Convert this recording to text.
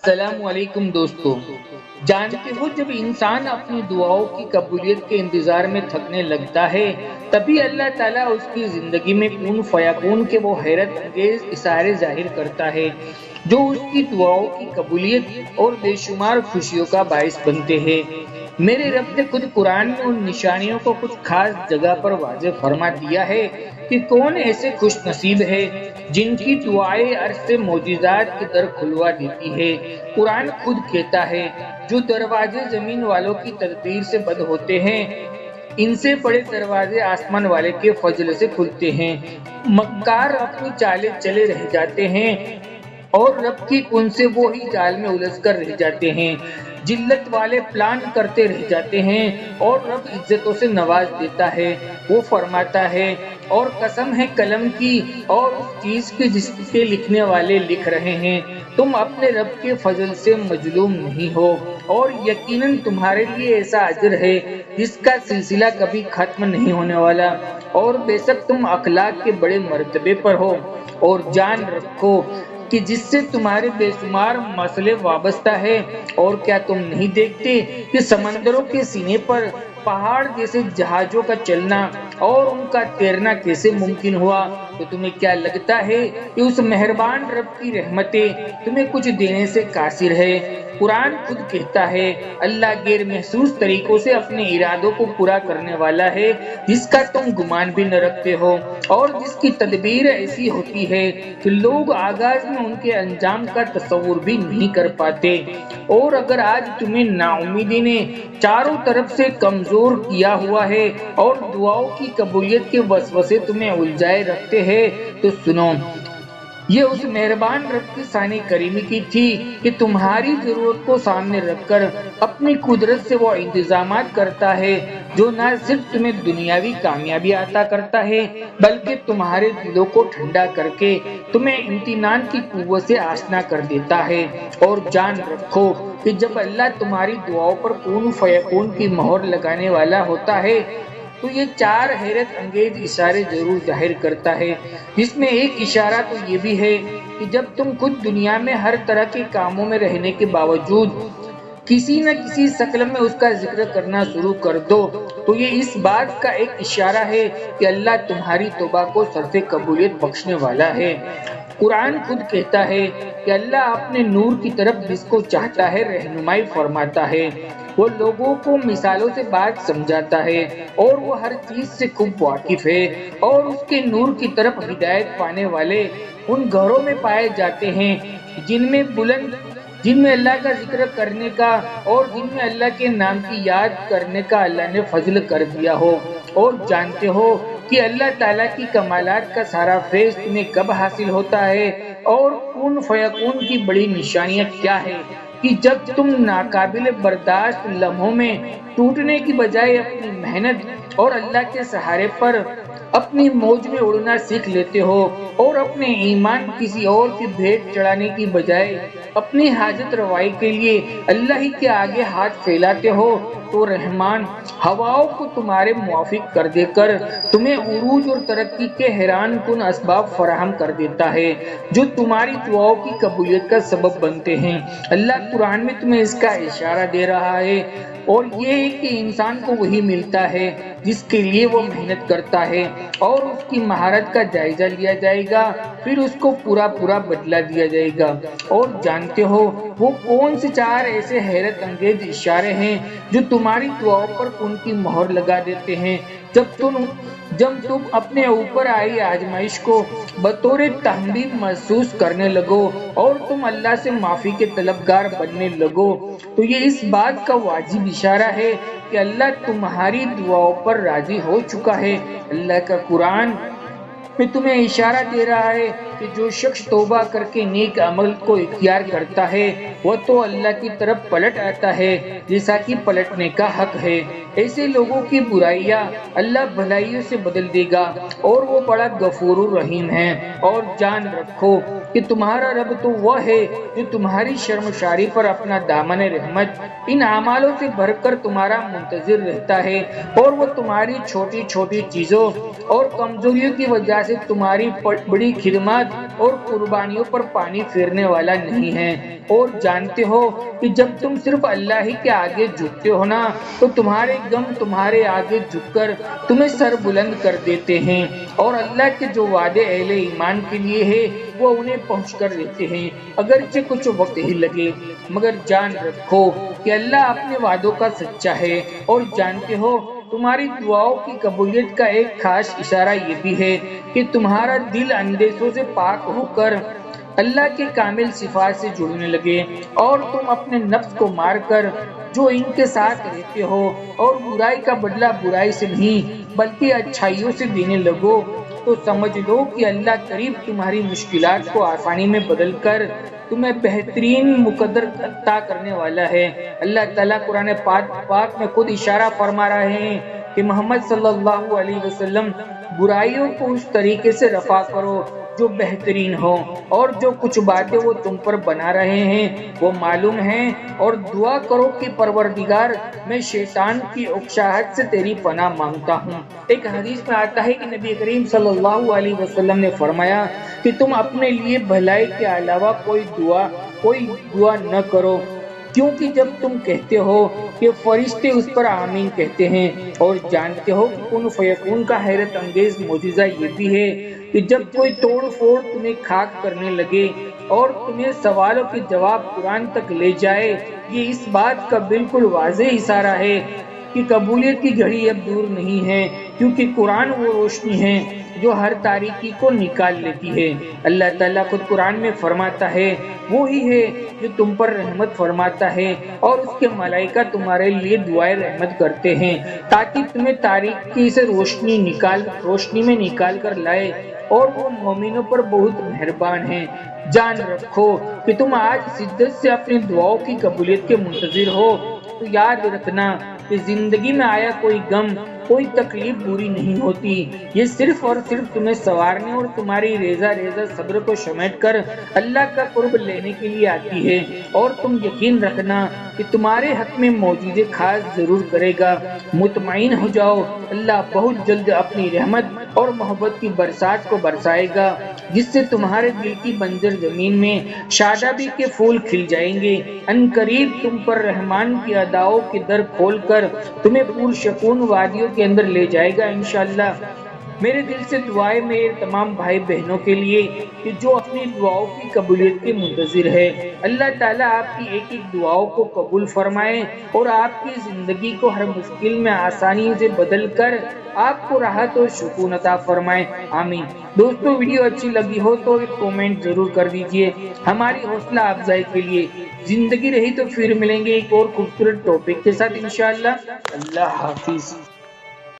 السلام علیکم دوستو، جانتے ہو جب انسان اپنی دعاؤں کی قبولیت کے انتظار میں تھکنے لگتا ہے تبھی اللہ تعالیٰ اس کی زندگی میں کون فیکون کے وہ حیرت انگیز اشارے ظاہر کرتا ہے جو اس کی دعاؤں کی قبولیت اور بے شمار خوشیوں کا باعث بنتے ہیں۔ میرے رب نے خود قرآن میں ان نشانیوں کو کچھ خاص جگہ پر واضح فرما دیا ہے کہ کون ایسے خوش نصیب ہے جن کی دعائیں عرش سے معجزات کے در کھلوا دیتی ہے۔ قرآن خود کہتا ہے جو دروازے زمین والوں کی تدبیر سے بند ہوتے ہیں ان سے بڑے دروازے آسمان والے کے فضل سے کھلتے ہیں۔ مکار اپنی چالیں چلے رہ جاتے ہیں اور رب کی کن سے وہی جال میں الجھ کر رہ جاتے ہیں۔ جلت والے پلان کرتے رہ جاتے ہیں اور رب عزتوں سے نواز دیتا ہے۔ وہ فرماتا ہے اور قسم ہے قلم کی اور اس چیز کی جس کے لکھنے والے لکھ رہے ہیں، تم اپنے رب کے فضل سے مظلوم نہیں ہو اور یقیناً تمہارے لیے ایسا اجر ہے جس کا سلسلہ کبھی ختم نہیں ہونے والا، اور بے شک تم اخلاق کے بڑے مرتبے پر ہو، اور جان رکھو کہ جس سے تمہارے بے شمار مسئلے وابستہ ہے۔ اور کیا تم نہیں دیکھتے کہ سمندروں کے سینے پر پہاڑ جیسے جہازوں کا چلنا اور ان کا تیرنا کیسے ممکن ہوا؟ تو تمہیں کیا لگتا ہے کہ اس مہربان رب کی رحمتیں تمہیں کچھ دینے سے قاصر ہے؟ قرآن خود کہتا ہے اللہ غیر محسوس طریقوں سے اپنے ارادوں کو پورا کرنے والا ہے جس کا تم گمان بھی نہ رکھتے ہو، اور جس کی تدبیر ایسی ہوتی ہے کہ لوگ آغاز میں ان کے انجام کا تصور بھی نہیں کر پاتے۔ اور اگر آج تمہیں نا امیدی نے چاروں طرف سے کمزور کیا ہوا ہے اور دعاؤں کی قبولیت کے وسوسے تمہیں الجھائے رکھتے ہیں تو سنو، یہ اس مہربان رب کی شان کریمی کی تھی کہ تمہاری ضرورت کو سامنے رکھ کر اپنی قدرت سے وہ انتظامات کرتا ہے جو نہ صرف تمہیں دنیاوی کامیابی عطا کرتا ہے بلکہ تمہارے دلوں کو ٹھنڈا کر کے تمہیں امتنان کی قوت سے آشنا کر دیتا ہے۔ اور جان رکھو کہ جب اللہ تمہاری دعاؤں پر کون فیکون کی مہر لگانے والا ہوتا ہے تو یہ چار حیرت انگیز اشارے ضرور ظاہر کرتا ہے، جس میں ایک اشارہ تو یہ بھی ہے کہ جب تم خود دنیا میں ہر طرح کے کاموں میں رہنے کے باوجود کسی نہ کسی شکل میں اس کا ذکر کرنا شروع کر دو تو یہ اس بات کا ایک اشارہ ہے کہ اللہ تمہاری توبہ کو صرف قبولیت بخشنے والا ہے۔ قرآن خود کہتا ہے کہ اللہ اپنے نور کی طرف جس کو چاہتا ہے رہنمائی فرماتا ہے، وہ لوگوں کو مثالوں سے بات سمجھاتا ہے اور وہ ہر چیز سے خوب واقف ہے، اور اس کے نور کی طرف ہدایت پانے والے ان گھروں میں پائے جاتے ہیں جن میں اللہ کا ذکر کرنے کا اور جن میں اللہ کے نام کی یاد کرنے کا اللہ نے فضل کر دیا ہو۔ اور جانتے ہو کہ اللہ تعالیٰ کی کمالات کا سارا فیض تمہیں کب حاصل ہوتا ہے اور کون فیکون کی بڑی نشانیاں کیا ہے کہ جب تم ناقابل برداشت لمحوں میں ٹوٹنے کی بجائے اپنی محنت اور اللہ کے سہارے پر اپنی موج میں اڑنا سیکھ لیتے ہو اور اپنے ایمان کسی اور کی بھیٹ چڑھانے کی بجائے اپنی حاجت روائی کے لیے اللہ ہی کے آگے ہاتھ پھیلاتے ہو تو رحمان ہواؤں کو تمہارے موافق کر دے کر تمہیں عروج اور ترقی کے حیران کن اسباب فراہم کر دیتا ہے جو تمہاری دعاؤں کی قبولیت کا سبب بنتے ہیں۔ اللہ قرآن میں تمہیں اس کا اشارہ دے رہا ہے، اور یہ ہے کہ انسان کو وہی ملتا ہے جس کے لیے وہ محنت کرتا ہے، اور اس کی مہارت کا جائزہ لیا جائے گا، پھر اس کو پورا بدلہ دیا جائے گا۔ اور جانتے ہو وہ کون سے چار ایسے حیرت انگیز اشارے ہیں جو تمہاری دعاؤں پر ان کی مہر لگا دیتے ہیں جب تم اپنے اوپر آئی آزمائش کو بطور تحمید محسوس کرنے لگو اور تم اللہ سے معافی کے طلبگار بننے لگو تو یہ اس بات کا واجب اشارہ ہے کہ اللہ تمہاری دعاؤں پر راضی ہو چکا ہے۔ اللہ کا قرآن میں تمہیں اشارہ دے رہا ہے کہ جو شخص توبہ کر کے نیک عمل کو اختیار کرتا ہے وہ تو اللہ کی طرف پلٹ آتا ہے جیسا کہ پلٹنے کا حق ہے۔ ایسے لوگوں کی برائیاں اللہ بھلائیوں سے بدل دے گا اور وہ بڑا غفور الرحیم ہے۔ اور جان رکھو کہ تمہارا رب تو وہ ہے جو تمہاری شرمساری پر اپنا دامن رحمت ان اعمالوں سے بھر کر تمہارا منتظر رہتا ہے، اور وہ تمہاری چھوٹی چھوٹی چیزوں اور کمزوریوں کی وجہ سے تمہاری بڑی خدمات خدمات اور قربانیوں پر پانی پھیرنے والا نہیں ہے، اور جانتے ہو کہ جب تم صرف اللہ ہی کے آگے جھکتے ہو نا تو تمہارے غم تمہارے آگے جھک کر تمہیں سر بلند کر دیتے ہیں، اور اللہ کے جو وعدے اہل ایمان کے لیے ہے وہ انہیں پہنچ کر دیتے ہیں، اگرچہ کچھ وقت ہی لگے۔ مگر جان رکھو کہ اللہ اپنے وعدوں کا سچا ہے، اور جانتے ہو تمہاری دعاؤں کی قبولیت کا ایک خاص اشارہ یہ بھی ہے کہ تمہارا دل اندیشوں سے پاک ہو کر اللہ کے کامل صفات سے جڑنے لگے، اور تم اپنے نفس کو مار کر جو ان کے ساتھ رہتے ہو اور برائی کا بدلہ برائی سے نہیں بلکہ اچھائیوں سے دینے لگو، تو سمجھ لو کہ اللہ قریب تمہاری مشکلات کو آسانی میں بدل کر تمہیں بہترین مقدر عطا کرنے والا ہے۔ اللہ تعالیٰ قرآن پاک میں خود اشارہ فرما رہے ہیں کہ محمد صلی اللہ علیہ وسلم برائیوں کو اس طریقے سے رفع کرو جو بہترین ہو، اور جو کچھ باتیں وہ تم پر بنا رہے ہیں وہ معلوم ہیں، اور دعا کرو کہ پروردگار میں شیطان کی اکشاہٹ سے تیری پناہ مانگتا ہوں۔ ایک حدیث میں آتا ہے کہ نبی کریم صلی اللہ علیہ وسلم نے فرمایا کہ تم اپنے لیے بھلائی کے علاوہ کوئی دعا نہ کرو، کیونکہ جب تم کہتے ہو کہ فرشتے اس پر آمین کہتے ہیں، اور جانتے ہو کہ کن فیکون کا حیرت انگیز معجزہ یہ بھی ہے کہ جب کوئی توڑ پھوڑ تمہیں خاک کرنے لگے اور تمہیں سوالوں کے جواب قرآن تک لے جائے، یہ اس بات کا بالکل واضح اشارہ ہے کہ قبولیت کی گھڑی اب دور نہیں ہے، کیونکہ قرآن وہ روشنی ہے جو ہر تاریکی کو نکال لیتی ہے۔ اللہ تعالیٰ خود قرآن میں فرماتا ہے وہی ہے جو تم پر رحمت فرماتا ہے، اور اس کے ملائکہ تمہارے لیے دعائیں رحمت کرتے ہیں تاکہ تمہیں تاریکی سے روشنی میں نکال کر لائے، اور وہ مومنوں پر بہت مہربان ہیں۔ جان رکھو کہ تم آج شدت سے اپنی دعاؤں کی قبولیت کے منتظر ہو، تو یاد رکھنا کہ زندگی میں آیا کوئی غم، کوئی تکلیف بری نہیں ہوتی، یہ صرف اور صرف تمہیں سنوارنے اور تمہاری ریزہ صبر کو سمیٹ کر اللہ کا قرب لینے کے لیے آتی ہے، اور تم یقین رکھنا کہ تمہارے حق میں معجزے خاص ضرور کرے گا۔ مطمئن ہو جاؤ، اللہ بہت جلد اپنی رحمت اور محبت کی برسات کو برسائے گا، جس سے تمہارے دل کی بنجر زمین میں شادابی کے پھول کھل جائیں گے۔ ان قریب تم پر رحمان کی اداؤں کے در کھول کر تمہیں پرسکون وادیوں کے اندر لے جائے گا انشاءاللہ۔ میرے دل سے دعائیں میرے تمام بھائی بہنوں کے لیے کہ جو اپنی دعاؤں کی قبولیت کے منتظر ہے۔ اللہ تعالیٰ آپ کی ایک ایک دعاؤں کو قبول فرمائے، اور آپ کی زندگی کو ہر مشکل میں آسانی سے بدل کر آپ کو راحت اور سکون عطا فرمائے، آمین۔ دوستو، ویڈیو اچھی لگی ہو تو ایک کومنٹ ضرور کر دیجئے ہماری حوصلہ افزائی کے لیے۔ زندگی رہی تو پھر ملیں گے ایک اور خوبصورت ٹاپک کے ساتھ انشاءاللہ۔ اللہ حافظ۔